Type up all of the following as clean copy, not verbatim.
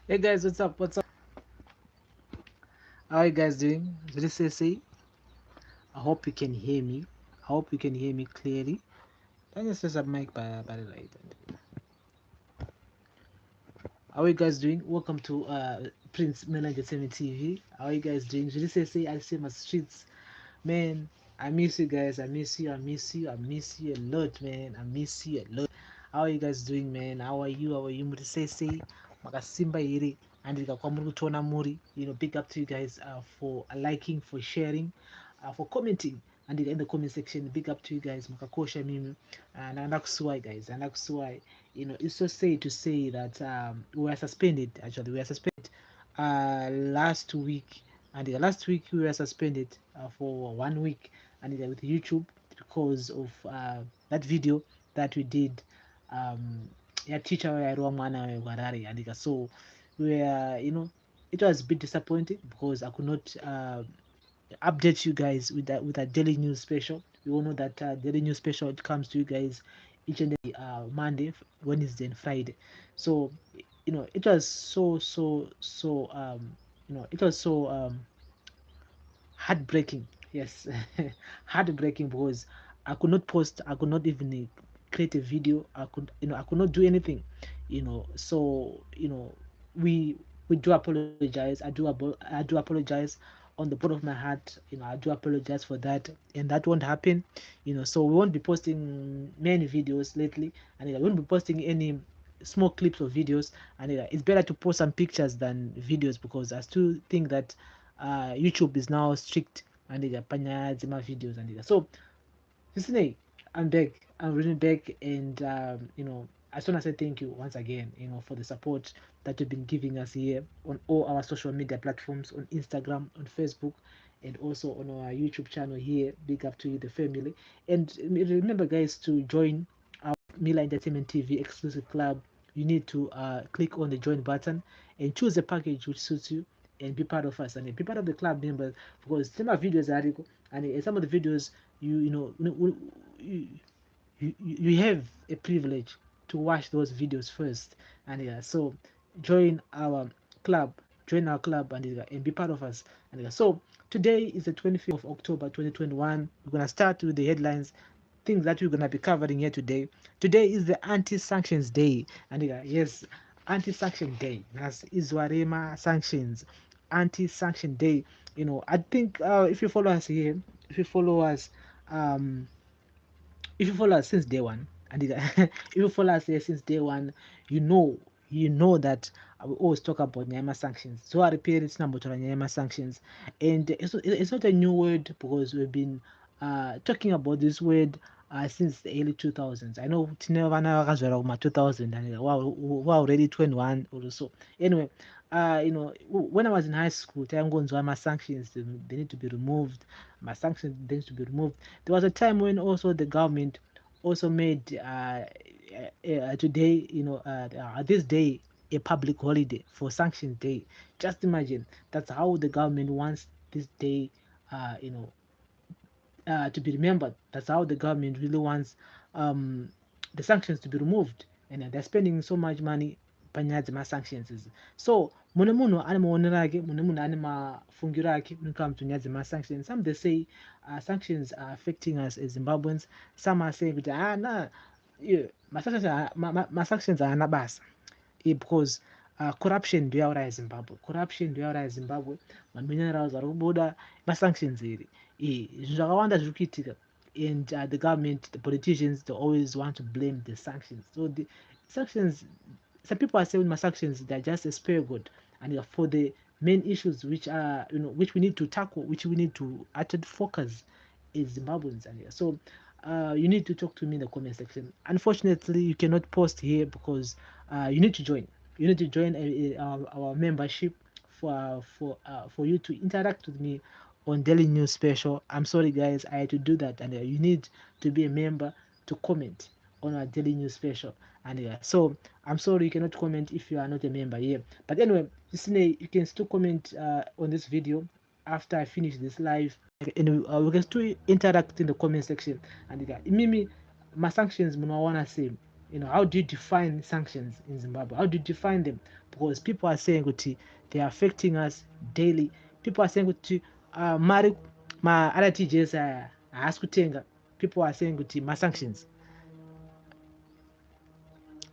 Hey guys, what's up? What's up? How are you guys doing? This is say. I hope you can hear me. I hope you can hear me clearly. Can you set up mic by the light? How are you guys doing? Welcome to Prince Entertainment TV. How are you guys doing? This is say I see my streets. Man, I miss you guys. I miss you. I miss you. I miss you a lot, man. I miss you a lot. How are you guys doing, man? How are you? How are you? Mutisese, makasimba iri, and ikakwamuru kutona muri. Big up to you guys for liking, for sharing, for commenting. And in the comment section, big up to you guys. Makakosha mimi. And anakusuai, guys. Anakusuai. It's so sad to say that we were suspended. Actually, we were suspended last week, and last week we were suspended for 1 week, and with YouTube because of that video that we did. Ya teacher yairwa mwana wewarare andika, so we were, it was a bit disappointing because I could not update you guys with that daily news special. We all know that daily news special, it comes to you guys each and every Monday, Wednesday, and Friday. So it was it was so heartbreaking. Yes, heartbreaking because I could not post. I could not even create a video. I could not do anything. So we we do apologize. I do apologize on the bottom of my heart. I do apologize for that, and that won't happen. So we won't be posting many videos lately, and we won't be posting any small clips of videos. And it's better to post some pictures than videos because I still think that YouTube is now strict and they panya zima videos and so listen, I'm back. I'm really back, and I just want to say thank you once again, for the support that you've been giving us here on all our social media platforms, on Instagram, on Facebook, and also on our YouTube channel here. Big up to you, the family, and remember, guys, to join our Miller Entertainment TV exclusive club. You need to click on the join button and choose a package which suits you and be part of us and be part of the club members because some of videos are and some of the videos you you have a privilege to watch those videos first and so join our club join our club and be part of us and so today is the 25th of October 2021. We're going to start with the headlines, things that we're going to be covering here today. Today is the anti-sanctions day and yes, anti-sanction day. That's Iswarema sanctions, anti-sanction day. I think if you follow us here, if you follow us um if you follow us since day one, and if you follow us here since day one, you know, you know that we always talk about Nyama sanctions. So I repeat, it's number to Nyama sanctions, and it's not a new word because we've been talking about this word since the early 2000s. I know Tinevana was 2000, and we're already 21 or so. Anyway, when I was in high school, my sanctions they need to be removed. My sanctions they need to be removed. There was a time when also the government also made today, this day a public holiday for Sanctions Day. Just imagine that's how the government wants this day, uh, you know, to be remembered. That's how the government really wants um, the sanctions to be removed, and they're spending so much money. Panyadzima sanctions is so muno ani maonerake muno ani mafungiro ake when it comes to nyadzima sanctions. Some they say sanctions are affecting us as Zimbabweans. Some are saying that nah, yeah, my sanctions are nabasa because corruption ndio yaura yezimbabwe corruption ndio yaura yezimbabwe maminerals ari kubuda masanctions iri zvinhu zvakawanda zviri kuitika and the government, the politicians, they always want to blame the sanctions. So the sanctions, some people are saying my sanctions they're just a scapegoat and for the main issues which are which we need to tackle, which we need to actually focus as Zimbabweans. And so you need to talk to me in the comment section. Unfortunately, you cannot post here because you need to join. You need to join our membership for you to interact with me on daily news special. I'm sorry, guys, I had to do that, and you need to be a member to comment on our daily news special. And so I'm sorry you cannot comment if you are not a member here. But anyway, listen, you can still comment on this video after I finish this live, and we can still interact in the comment section. And mimi my sanctions, I wanna say. how do you define sanctions in Zimbabwe? How do you define them? Because people are saying that they are affecting us daily. People are saying that mari ma RTJs has kutenga. People are saying that ma sanctions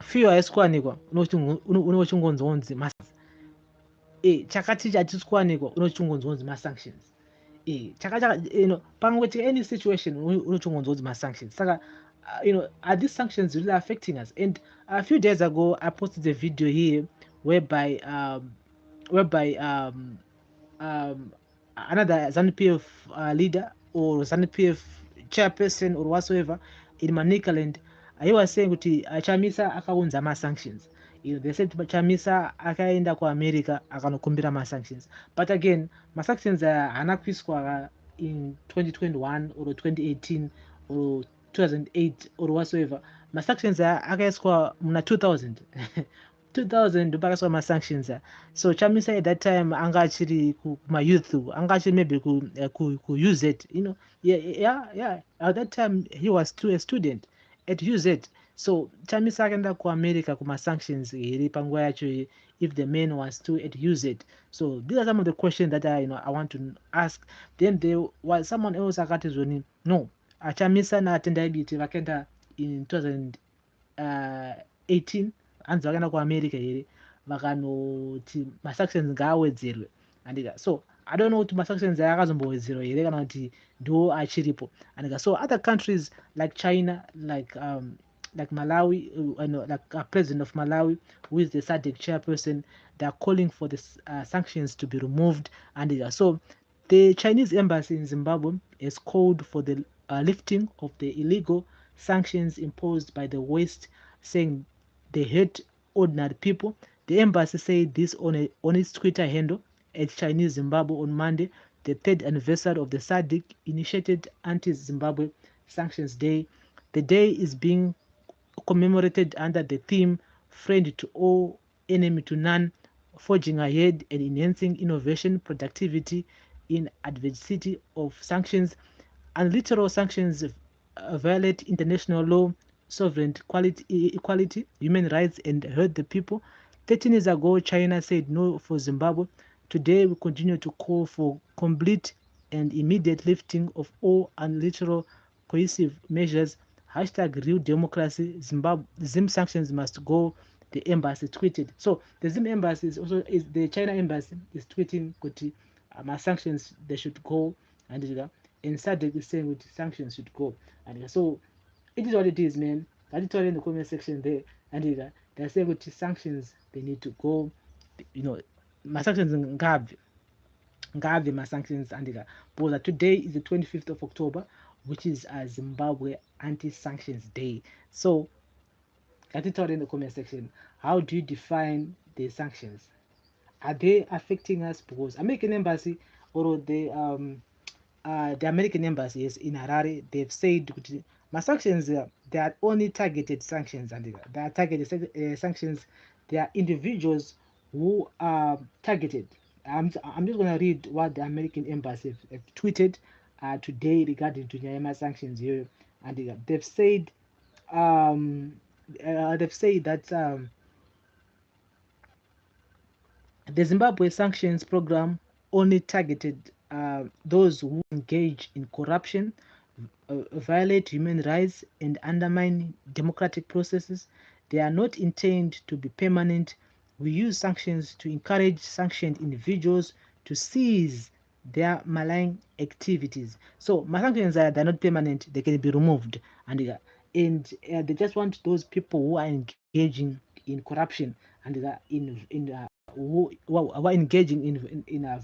few haisi kuwanikwa unochingozonzi chakati chatisi kuwanikwa unochingozonzi ma-sanctions pamwe chete any situation unochingozonzi ma-sanctions saka are these sanctions really affecting us? And a few days ago I posted a video here whereby another ZANU-PF leader or ZANU-PF chairperson or whatsoever in Manicaland, he was saying kuti Chamisa akaunza ma-sanctions. They said Chamisa akaenda ku America akanokumbira ma-sanctions. But again, ma-sanctions anakuiswa in 2021 or 2018 or 2008 or whatsoever. Ma-sanctions akaiswa muna 2000. 2000 ndopakaswa ma-sanctions. So Chamisa at that time anga achiri kuma youth, anga achiri maybe ku use it, yeah. At that time he was still a student at UZ. So Chamisa akaenda ku America kuma sanctions iri panguva yacho if the man was still at UZ. So these are some of the questions that I want to ask. Then there was someone else akati zoni no Chamisa na atenda ibiti vakaenda in 2018 hanzi vakaenda ku America here vakanoti ma-sanctions ngaawedzerwe andika. So I don't know kuti ma-sanctions akazombowedzerwa here kana kuti ndo achiripo andika. So other countries like China, like Malawi, like president of Malawi, who is the SADC chairperson, they are calling for the sanctions to be removed andika. So the Chinese embassy in Zimbabwe has called for the lifting of the illegal sanctions imposed by the West, saying they hurt ordinary people. The embassy said this on its Twitter handle at Chinese Zimbabwe on Monday, the third anniversary of the SADC initiated anti-Zimbabwe Sanctions Day. The day is being commemorated under the theme "Friend to all, enemy to none," forging ahead and enhancing innovation, productivity in adversity of sanctions. Unilateral sanctions violate international law, sovereign equality, human rights, and hurt the people. 13 years ago, China said no for Zimbabwe. Today, we continue to call for complete and immediate lifting of all unilateral coercive measures. Hashtag real democracy. Zim sanctions must go, the embassy tweeted. So the Zim embassy is the China embassy is tweeting kuti my sanctions they should go, and SADC is saying with sanctions should go. And so it is what it is, man. That is all in the comment section there. And they're saying with sanctions they need to go. My sanctions ngavi my sanctions and but today is the 25th of October, which is Zimbabwe Anti-Sanctions Day. So let it all in the comment section. How do you define the sanctions? Are they affecting us? Because American embassy or the American embassy is in Harare, they've said my sanctions they are only targeted sanctions, and they are targeted sanctions. They are individuals who are targeted. I'm just gonna read what the American embassy have tweeted today regarding to Nyama sanctions here, and they've said that the Zimbabwe sanctions program only targeted those who engage in corruption, violate human rights, and undermine democratic processes. They are not intended to be permanent. We use sanctions to encourage sanctioned individuals to cease their malign activities. So my sanctions they're not permanent; they can be removed, and they just want those people who are engaging in corruption and who are engaging in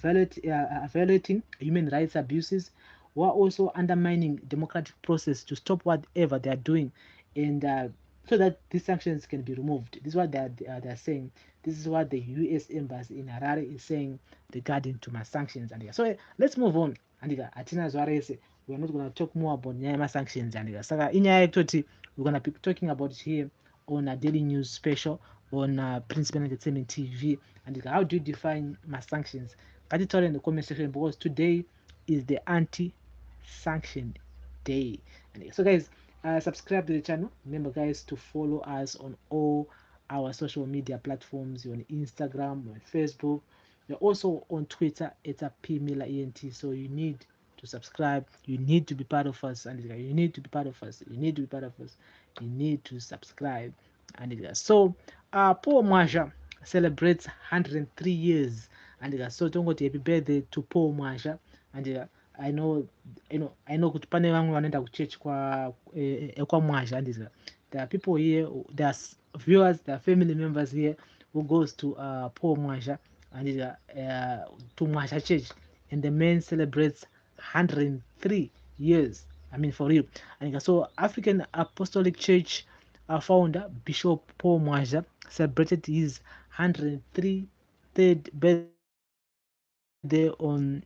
violating human rights abuses, who are also undermining democratic process to stop whatever they are doing, and so that these sanctions can be removed. This is what they're saying. This is what the U.S. Embassy in Harare is saying regarding to my sanctions. And so let's move on. And Atina Zwarese, we're not going to talk more about Nyama sanctions. And Saka Inya Toti, we're going to be talking about it here on a daily news special on Prince Millerentertainment Entertainment TV. And how do you define my sanctions? Can you tell in the comment section, because today is the anti-sanction day. And so guys, subscribe to the channel. Remember, guys, to follow us on all our social media platforms. You're on Instagram, on Facebook. You're also on Twitter. It's a PMillerENT. So you need to subscribe. You need to be part of us, and you need to be part of us. You need to be part of us. You need to subscribe, and so Paul Mwasha celebrates 103 years, and so tongoti happy birthday to Paul Mwasha, and I know I know kuti pane vamwe vanoenda kuchurch kwa Mwasha, and there are people here, there are viewers, there are family members here who goes to Paul Mwasha and to Mwasha Church, and the man celebrates 103 years. I mean, for real. And so African Apostolic Church founder Bishop Paul Mwasha celebrated his 103rd birthday on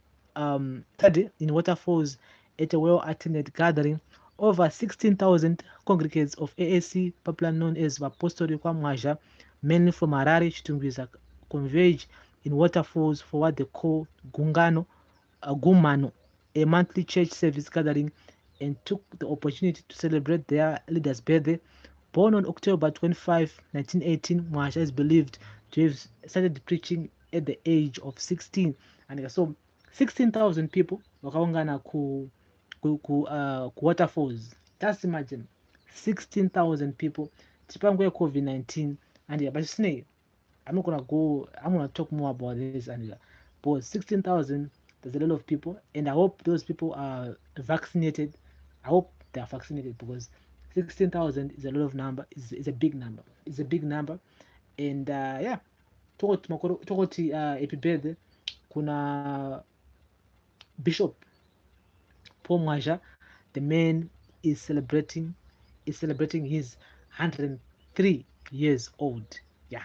Saturday in Waterfalls at a well-attended gathering. Over 16,000 congregants of AAC, popularly known as Apostolic Mwasha, mainly from Harare, Chitumbisa, converge in Waterfalls for what they call Gumano, a monthly church service gathering, and took the opportunity to celebrate their leader's birthday. Born on October 25, 1918, Mwasha is believed to have started preaching at the age of 16. And so 16,000 people wakaungana ku Waterfalls. Just imagine 16,000 people. Chipangwe COVID-19, and but I'm not gonna go. I'm gonna talk more about this, and but 16,000. There's a lot of people, and I hope those people are vaccinated. I hope they are vaccinated, because 16,000 is a lot of number. Is a big number. It's a big number, and yeah. Tokoti happy birthday. Kuna Bishop Paul Mwasha, the man is celebrating his 103 years old. Yeah,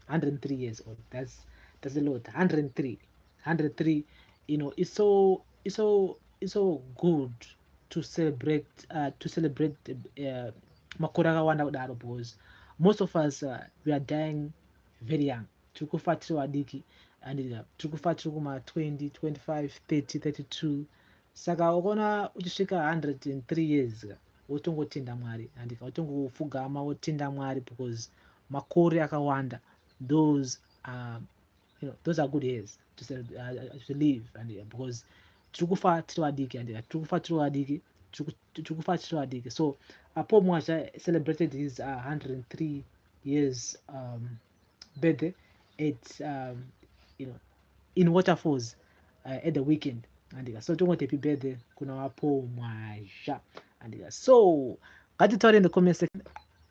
103 years old. That's a lot. 103, 103. It's so to celebrate makora akawanda kudaro, because most of us we are dying very young. Tikufa tiri wadiki, and tikufa tiri kuma 20, 25, 30, 32. Saka ukaona uchisvika 103 years wotongotenda Mwari, and wotongofugama wotenda Mwari, because makore akawanda. Those are those are good years to live, and because tikufa tiri wadiki, and tikufa tiri wadiki, tikufa tiri wadiki. So Paul Mwasha celebrated his 103 years birthday at in Waterfalls at the weekend, and so don't want happy birthday kuna Paul Mwasha, and so ngatitora in the comment section.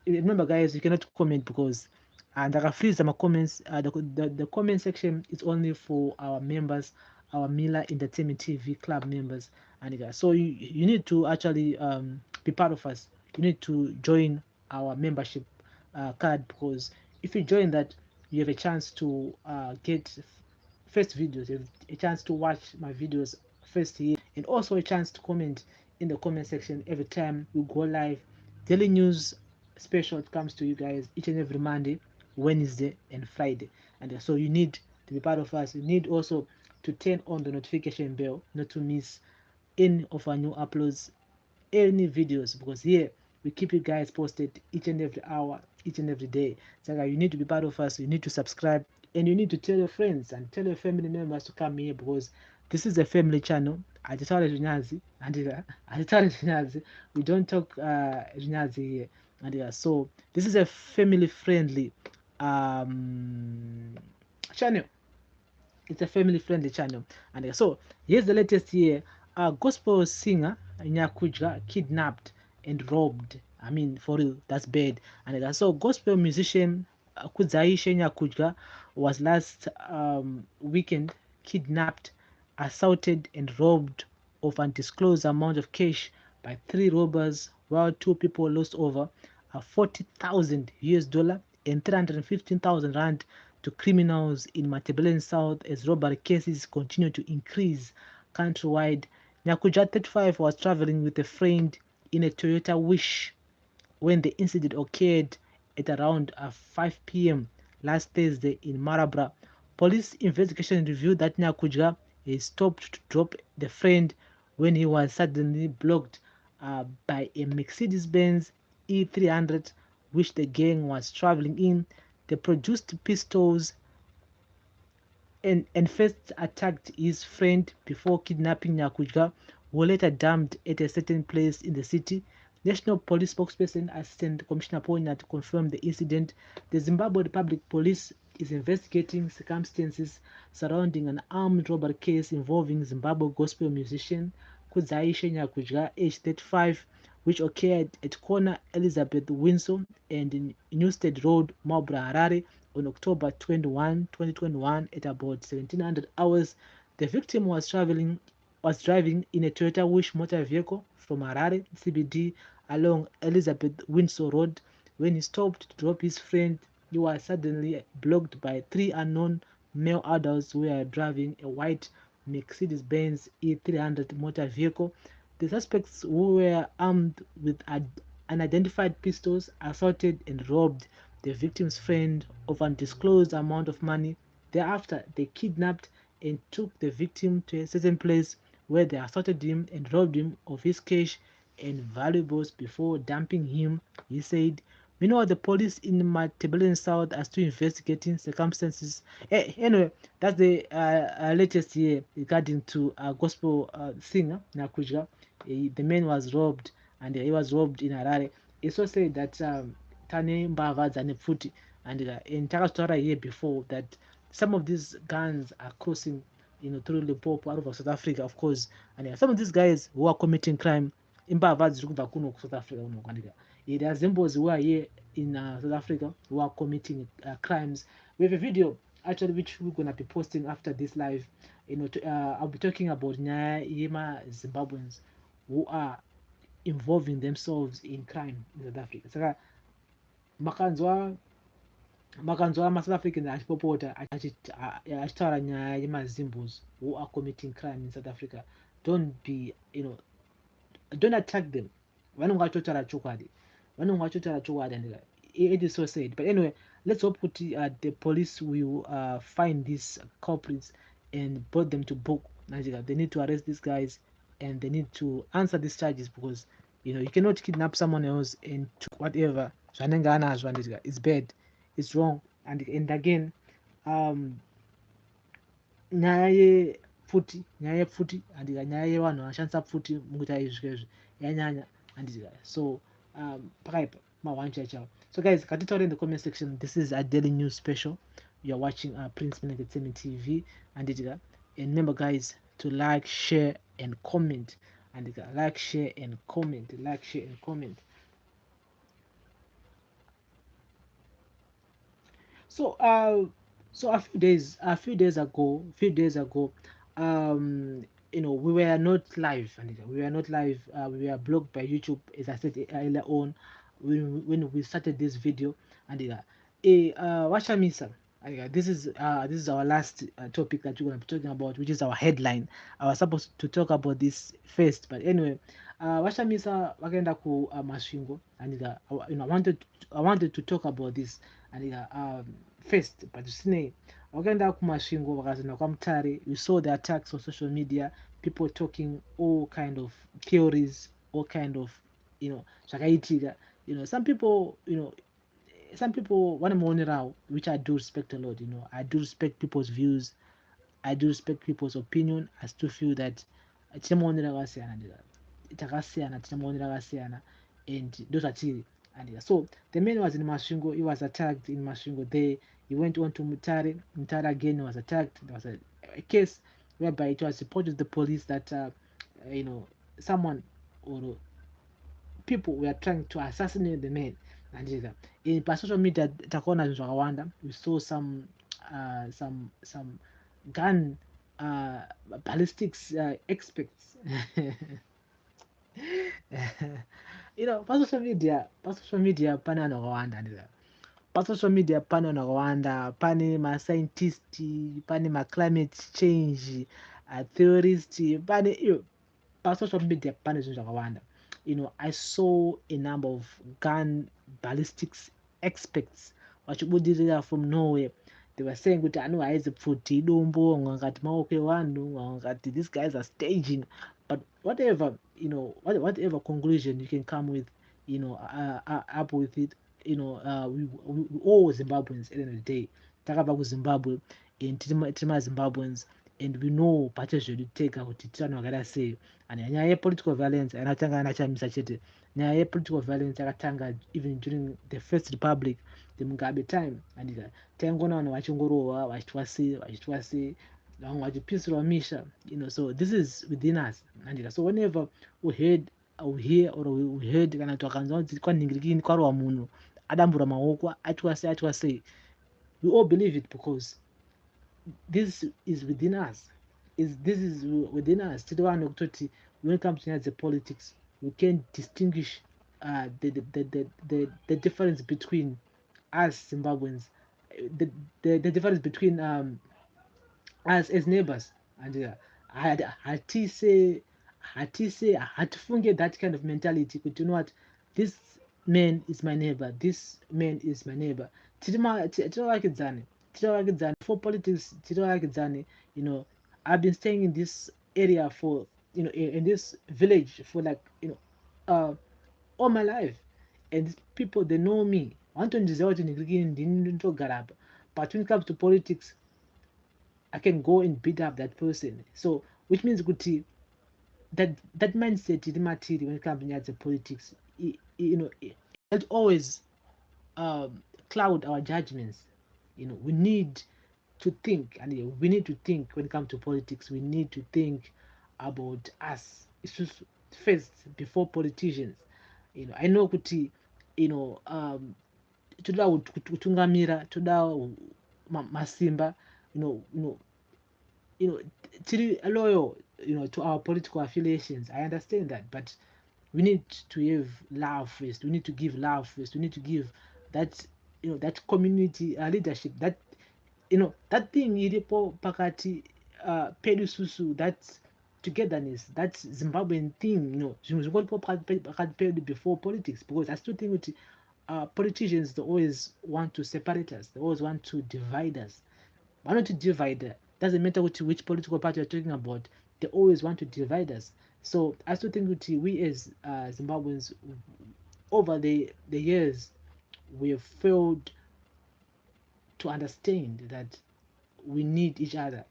Remember, guys, you cannot comment because and I can freeze my comments. The comment section is only for our members, our Miller Entertainment TV club members, and so you need to actually be part of us. You need to join our membership card, because if you join that, you have a chance to get first videos, you have a chance to watch my videos first here, and also a chance to comment in the comment section every time we go live. Daily news special comes to you guys each and every Monday, Wednesday, and Friday, and so you need to be part of us. You need also to turn on the notification bell not to miss any of our new uploads, any videos, because here we keep you guys posted each and every hour, each and every day. So you need to be part of us. You need to subscribe, and you need to tell your friends and tell your family members to come here, because this is a family channel. I just told Rinyazi, and I told Rinyazi, we don't talk Rinyazi here, and so this is a family friendly channel. It's a family friendly channel, and so here's the latest here. A gospel singer Nyakuja kidnapped and robbed. I mean, for real, that's bad. And so gospel musician Kudzaisha Nyakuja was last weekend kidnapped, assaulted, and robbed of undisclosed amount of cash by 3 robbers, while 2 people lost over 40,000 US dollar and 315,000 rand to criminals in Matabeleland South as robbery cases continue to increase countrywide. Nyakuja, 35, was traveling with a friend in a Toyota Wish when the incident occurred at around 5 p.m. last Thursday in Marabra. Police investigation revealed that Nyakuja stopped to drop the friend when he was suddenly blocked by a Mercedes-Benz E300 which the gang was traveling in. They produced pistols and first attacked his friend before kidnapping Nyakujga, who later dumped at a certain place in the city. National Police spokesperson Assistant Commissioner Poignat confirmed the incident. The Zimbabwe Republic Police is investigating circumstances surrounding an armed robbery case involving Zimbabwe gospel musician Kudzaishe Nyakujga, age 35, which occurred at corner Elizabeth Windsor and Newstead Road, Marlborough, Harare, on October 21, 2021, at about 1700 hours. The victim was driving in a Toyota Wish motor vehicle from Harare CBD along Elizabeth Windsor Road. When he stopped to drop his friend, he was suddenly blocked by three unknown male adults who were driving a white Mercedes-Benz E300 motor vehicle. The suspects, who were armed with unidentified pistols, assaulted and robbed the victim's friend of an undisclosed amount of money. Thereafter, they kidnapped and took the victim to a certain place where they assaulted him and robbed him of his cash and valuables before dumping him, he said. Meanwhile, the police in Matabeleland South are still investigating circumstances. Anyway, that's the latest here regarding to gospel singer Nakujga. The man was robbed, and he was robbed in Harare. It's also said that Tane Mbava Dzane Pfuti, and in Takastora here before that some of these guns are crossing, through Limpopo out of South Africa, of course, and some of these guys who are committing crime imbava dziri kubva kuno South Africa kunokuwanika. There are Zimbabweans who are here in South Africa who are committing crimes. We have a video actually which we're gonna be posting after this live. I'll be talking about nyaya yema Zimbabweans who are involving themselves in crime in South Africa. Saka makanzwa ma-South Africans achipopota achitaura nyaya yemazimbos who are committing crime in South Africa. Don't be, don't attack them. Vanonga vachitaura chokwadi. And it is so sad. But anyway, let's hope that the police will find these culprits and put them to book. They need to arrest these guys and they need to answer these charges because you cannot kidnap someone else and to whatever. It's bad, it's wrong, and again, nyaya yepfuti handika nyaya yevanhu vanoshandisa pfuti mukuita izvi yanyanya handika so pakaipa mahwancha chavo. So guys, katitaure in the comment section. This is a daily news special. You are watching Prince Mille Entertainment TV handika, and remember guys to like, share and comment handika. Like, share and comment. So a few days ago, we were not live, and we were not live. We were blocked by YouTube, as I said earlier on, when we started this video, and Washamisa. This is our last topic that we're gonna be talking about, which is our headline. I was supposed to talk about this first, but anyway, Washamisa wakaenda ku Masvingo, and I wanted to talk about this, and first, but sine wakaenda kumasvingo vakazoenda kwamutare. We saw the attacks on social media, people talking all kind of theories, all kind of zvakaitika. Some people vanomaonerawo, which I do respect a lot. I do respect people's views, I do respect people's opinion. I still feel that tinemaonera akasiyana and those are chiri. And so the man was in Masvingo. He was attacked in Masvingo. There he went on to Mutare. Mutare again was attacked. There was a case whereby it was reported to the police that someone or people were trying to assassinate the man. And in social media takaona zvinhu zvakawanda. We saw some gun ballistics experts. Pasocial media pane vanhu vakawanda ndizvo. Pasocial media pane vanhu vakawanda, pane mascientist, pane maclimate change theorist, pane pasocial media pane zvinhu zvakawanda. I saw a number of gun ballistics experts vachibudirira from nowhere. They were saying kuti anhu haidzi pfuti idombo, vamwe vakati maoko evanhu, vamwe vakati these guys are staging. But whatever, whatever conclusion you can come with, up with it, we all Zimbabweans at the end of the day. Takabva kuZimbabwe and tima Zimbabweans, and we know patezvediteka kuti tiranhu vakada sei. And nyaya yepolitical violence anatanga anachamisa chete. Nyaya yepolitical violence yakatanga even during the first republic, the Mugabe time, and taingoona vanhu vachingorohwa vachitwa sei vamwe vachipisirwa misha, so this is within us. And so whenever we heard hear or we heard kana twakanzwa kuti kwanhingirikini kwarohwa munhu adambura maoko atwa sei, we all believe it because this is within us. This is within us. Tiri vanhu kutoti when it comes to nyaya dzepolitics, we can distinguish the difference between us Zimbabweans, the difference between us as neighbors. And hatifunge that kind of mentality, but you know what, this man is my neighbor, this man is my neighbor. Titovakidzane for politics, titovakidzane. I've been staying in this area for, in this village for like, all my life, and these people, they know me. Vantondiziva kuti ndinotogara apa, but when it comes to politics, I can go and beat up that person. So which means kuti that mindset iri matiri when it comes to nyaya dzepolitics, it always cloud our judgments. We need to think, and we need to think when it comes to politics. We need to think about us first before politicians. I know kuti toda kutungamira, toda masimba, tiri loyal, to our political affiliations. I understand that, but we need to have love first. We need to give love first. We need to give that, that community leadership, that that thing iripo pakati pedu susu, that togetherness, that Zimbabwean thing, pakati pedu before politics, because I still think that politicians, they always want to separate us, they always want to divide us. Why not to divide? Doesn't matter which political party you're talking about, they always want to divide us. So I still think that we as Zimbabweans, over the years, we have failed to understand that we need each other.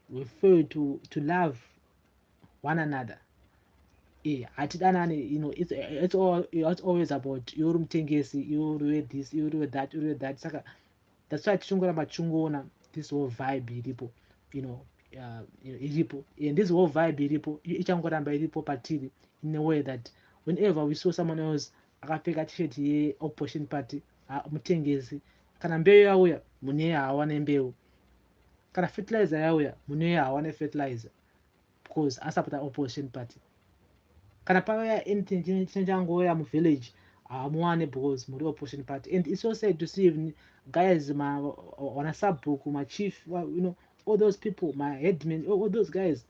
We fail to love one another. It's always about your mtengesi, you read this, you read that, you read that. That's why tichingoramba this whole vibe iripo, iripo, and this whole vibe iripo ichangoramba iripo patiri, in a way that whenever we saw someone else akapfeka t-shirt ye opposition party, mutengesi, kana mbeu yauya muneye hawane mbeu, kana fertilizer yauya muneye hawane fertilizer, because asapota opposition party. Kana pauya anything chinochangoya muvillage hamuwane because muri opposition party. And it's so sad to see even guys on a subbook, my chief, all those people, my headmen, all those guys,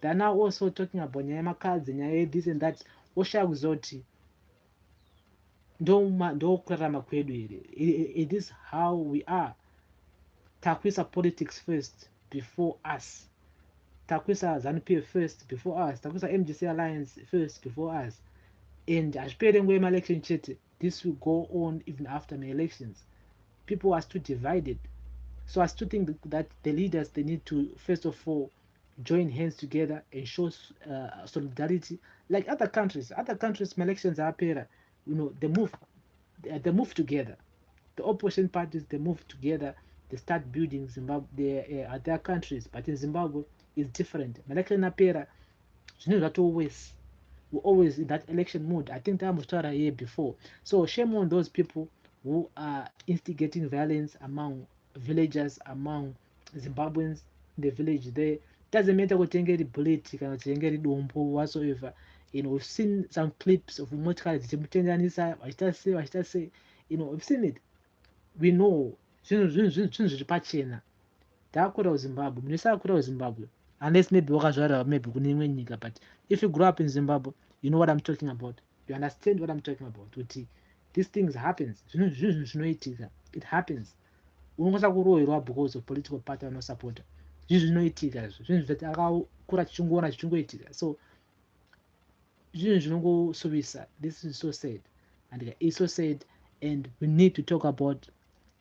they're now also talking about nyaya makadzi, nyaya this and that. Oshakuzoti ndokurarama kwedu here. It is how we are. Takwisa politics first before us. Takwisa ZANU-PF first before us. Takwisa MGC Alliance first before us. And ashpere ngwe election chete, this will go on even after the elections. People are still divided. So I still think that the leaders, they need to first of all join hands together and show solidarity. Like other countries, elections are apera, they move together. The opposition parties, they move together, they start building Zimbabwe at their countries. But in Zimbabwe, it's different. Election apera, we're always in that election mode. I think that was started a year before. So shame on those people who are instigating violence among villagers, among Zimbabweans in the village there. Doesn't matter what you get bullet, you can get whatsoever. We've seen some clips of motikari say, we've seen it. We know zvinhu takura Zimbabwe, munisakura Zimbabwe, unless maybe wakazvara maybe kune imwe nyika. But if you grew up in Zimbabwe, you know what I'm talking about. You understand what I'm talking about. These things happens. It happens. Unokwanisa kurohwerwa because of political party unosupporta. Zvinoitika izvo. Zvinhu zvatakakura tichingona zvichingoitika. So This is so sad, and it's so sad, and we need to talk about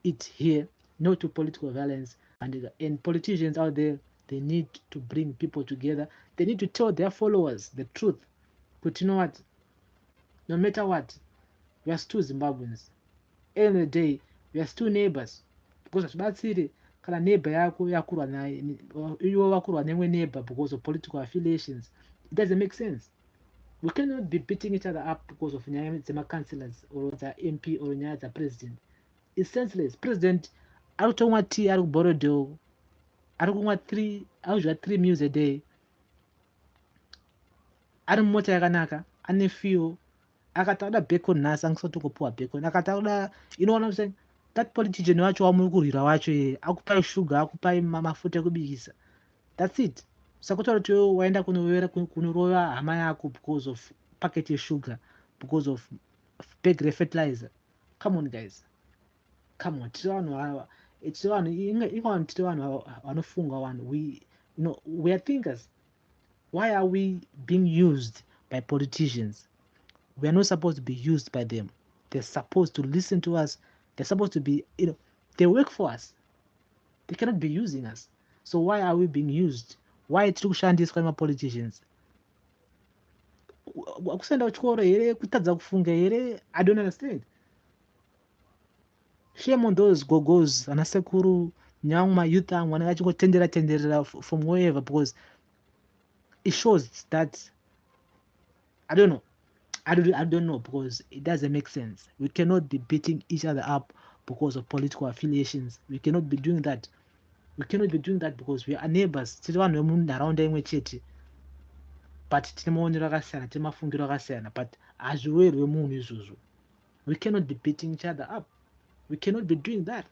it here. No to political violence, and politicians out there, they need to bring people together. They need to tell their followers the truth. But you know what? No matter what, we are still Zimbabweans. End of the day, we are still neighbors. Because hazvibatsiri kana neighbor yako yakurwa naye iwe wakurwa nemwe neighbor because of political affiliations. It doesn't make sense. We cannot be beating each other up because of nyaya dzemacancellors or the MP or nyaya dzapresident. It's senseless. President ari kutomwa tea ari kuborodho, ari kumwa arikudya 3 meals a day, ari mumota yakanaka, ane fuel, akati akuda bacon nhasi angisati kupuwa bacon, akati akuda, you know what I'm saying? That politician wacho wamuri kurwira wacho akupai sugar, akupai mafuta ekubikisa. That's it. Saka kutaura kuti wewe waenda kunorova hama yako because of packet yesugar, because of bag fertilizer. Come on guys, come on. Tiri vanhu tiri vanhu vanofunga vanhu. We are thinkers. Why are we being used by politicians? We are not supposed to be used by them. They're supposed to listen to us. They're supposed to be, they work for us. They cannot be using us. So why are we being used? Why tiri kushandiswa nemapoliticians? Kusaenda kuchikoro here, kutadza kufunga here, I don't understand. Shame on those gogos, anasekuru, nyama youth angu anenge achingotendera from wherever, because it shows that, I don't know. I don't know, because it doesn't make sense. We cannot be beating each other up because of political affiliations. We cannot be doing that. We cannot be doing that because we are neighbors. Tiri vanhu vemunharaunda imwe chete, but tine maonero akasiyana, tine mafungiro akasiyana, but hazviwerwe munhu izvozvo. We cannot be beating each other up. We cannot be doing that.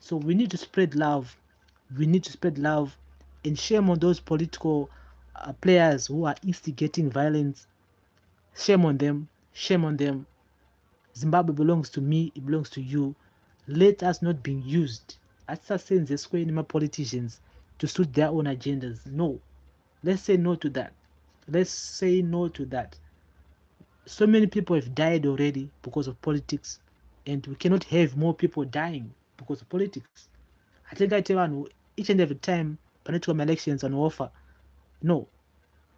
So we need to spread love. We need to spread love, and shame on those political players who are instigating violence. Shame on them. Shame on them. Zimbabwe belongs to me. It belongs to you. Let us not be used as politicians to suit their own agendas. No. Let's say no to that. Let's say no to that. So many people have died already because of politics, and we cannot have more people dying because of politics. I think I tell each and every time political elections on offer. No,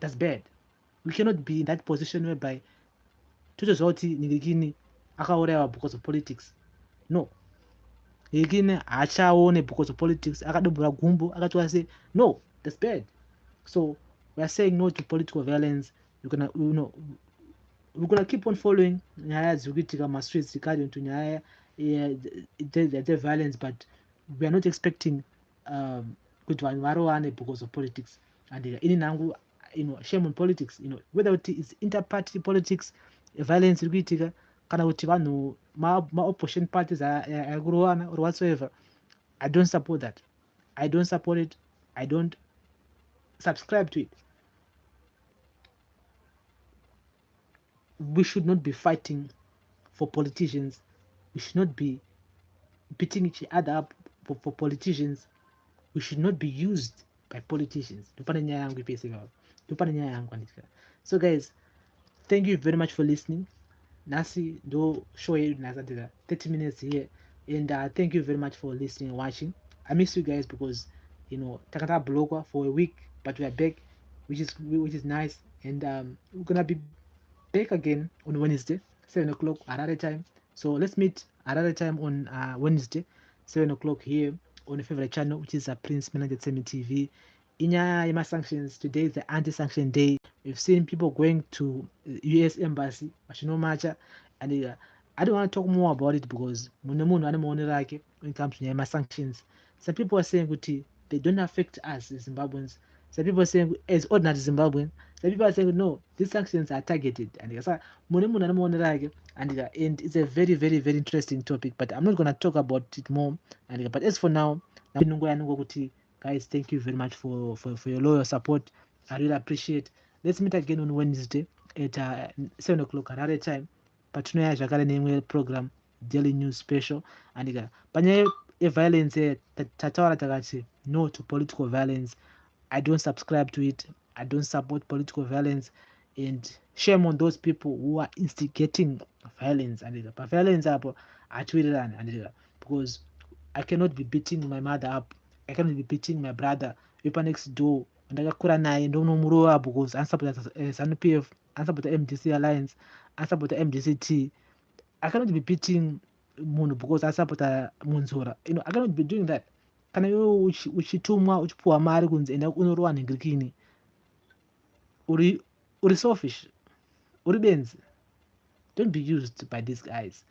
that's bad. We cannot be in that position whereby totozoti Nilikini akaurayiwa because of politics. No. Nilikini haachaone because of politics. Akadobhura gumbo akatwa say no, that's bad. So we are saying no to political violence. We're gonna keep on following nyaya dziri kuitika mastreets regarding to nyaya the violence, but we are not expecting kuti vanhu varowane because of politics. And ini nangu, shame on politics, whether it is interparty politics, violence iri kuitika, kana kuti vanhu ma-opposition parties ari kurowana or whatsoever. I don't support that. I don't support it. I don't subscribe to it. We should not be fighting for politicians. We should not be beating each other up for politicians. We should not be used by politicians. So guys, thank you very much for listening. Nasi do show you 30 minutes here, and thank you very much for listening and watching. I miss you guys because takata blogger for a week, but we are back, which is nice, and we're gonna be back again on Wednesday, 7 o'clock Harare time. So let's meet Harare time on Wednesday, 7 o'clock here on the favorite channel, which is Prince Miller Entertainment TV. In sanctions, today is the anti-sanction day. We've seen people going to US embassy, and I don't want to talk more about it because when it comes to my sanctions, some people are saying that they don't affect us as Zimbabweans. Some people are saying as ordinary Zimbabwean. Some people are saying no, these sanctions are targeted. And it's a very, very, very interesting topic. But I'm not gonna talk about it more. But as for now, guys, thank you very much for your loyal support. I really appreciate. Let's meet again on Wednesday at 7 o'clock Harare time. Patinoya zvakare neimwe program daily news special. And panyaya violence tataura takati no to political violence. I don't subscribe to it. I don't support political violence. and shame on those people who are instigating violence and but violence up and because I cannot be beating my mother up, I cannot be beating my brother people next door ndakakura naye ndonomurova because ansupporta ZANU-PF, ansupporta MDC Alliance, ansupporta MDCT. I cannot be beating munhu because asupporta Munzura. I cannot be doing that. Kana iwe uchitumwa uchipuwa mari kunzi enda unorova nhingirikini, uri selfish, uri benzi. Don't be used by these guys.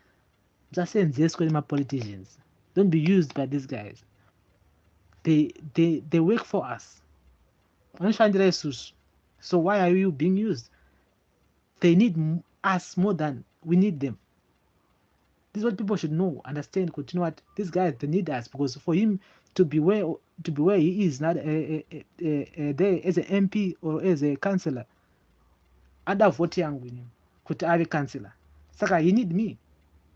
Musasenzeswe nemapoliticians. Don't be used by these guys. They work for us. Vanoshandira isusu. So why are you being used? They need us more than we need them. This is what people should know, understand. Continue what these guys they need us because for him to be where he is, not there as an MP or as a councillor, ada vote yangu ini kuti ave councillor. Saka he need me,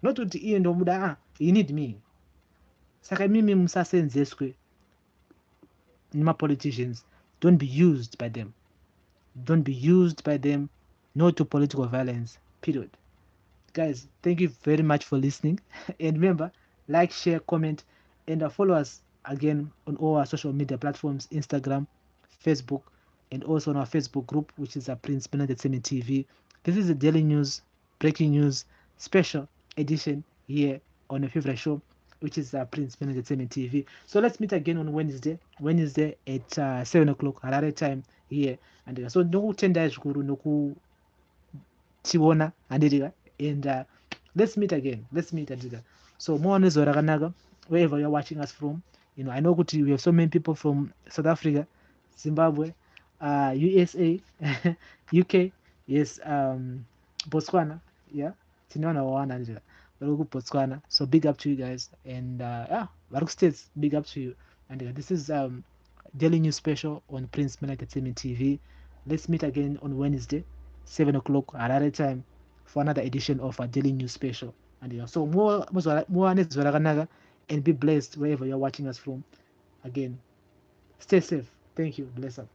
not kuti iye ndo muda. He need me. Saka mimi musasenzeswe nima politicians. Don't be used by them. Don't be used by them. No to political violence. Period. Guys, thank you very much for listening. And remember, like, share, comment, and follow us again on all our social media platforms, Instagram, Facebook, and also on our Facebook group, which is Prince Miller Entertainment TV. This is the daily news, breaking news, special edition here on your favorite show, which is Prince Miller Entertainment TV. So let's meet again on Wednesday at 7 o'clock Harare time here. And so no tenda zvikuru noku tiona andiriga. And let's meet again. So more on Zoraganaka, wherever you're watching us from. I know we have so many people from South Africa, Zimbabwe, USA, UK, yes, Botswana, yeah. Botswana. So big up to you guys. And Baruch States, big up to you. And this is Daily News Special on Prince Miller Entertainment TV. Let's meet again on Wednesday, 7 o'clock Harare time, for another edition of our Daily News Special. And so more and be blessed wherever you're watching us from. Again, stay safe. Thank you. Bless up.